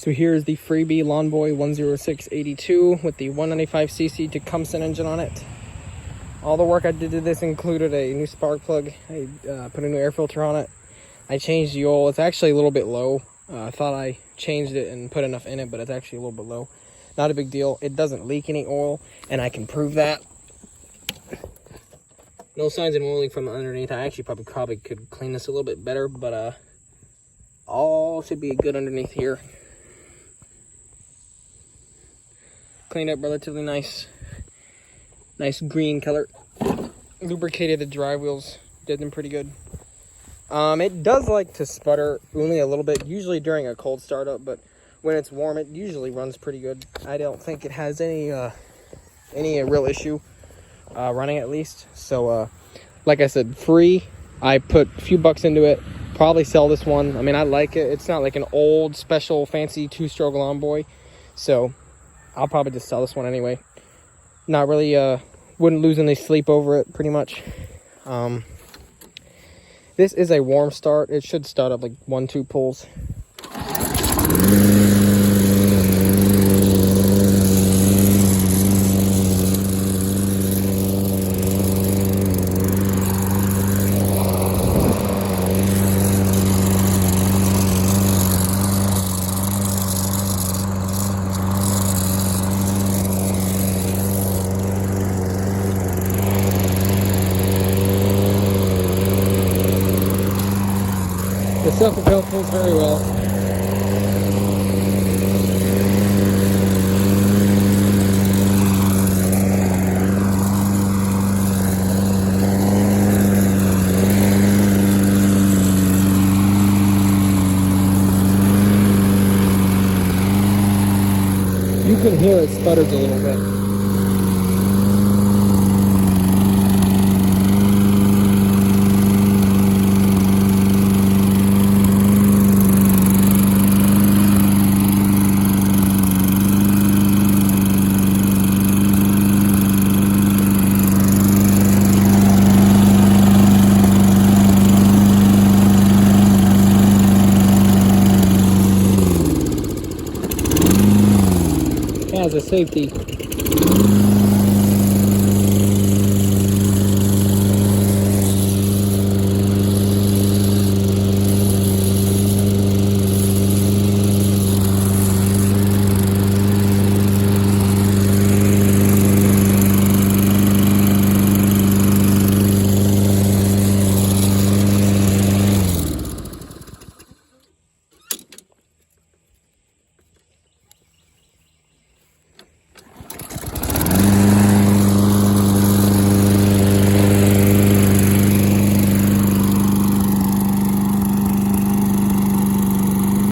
So here's the freebie LawnBoy 10682 with the 195cc Tecumseh engine on it. All the work I did to this included a new spark plug. I put a new air filter on it. I changed the oil. It's actually a little bit low. I thought I changed it and put enough in it, but it's actually a little bit low. Not a big deal. It doesn't leak any oil, and I can prove that. No signs of oiling from underneath. I actually probably could clean this a little bit better, but all should be good underneath here. Cleaned up relatively nice green color. Lubricated the drive wheels, did them pretty good. It does like to sputter only a little bit, usually during a cold startup, but when it's warm, it usually runs pretty good. I don't think it has any real issue running, at least. So, like I said, free. I put a few bucks into it. Probably sell this one. I mean, I like it. It's not like an old, special, fancy two-stroke LawnBoy, so I'll probably just sell this one anyway. Not really, wouldn't lose any sleep over it, pretty much. This is a warm start. It should start up like 1-2 pulls. The self-propel pulls very well. You can hear it sputters a little bit. Has a safety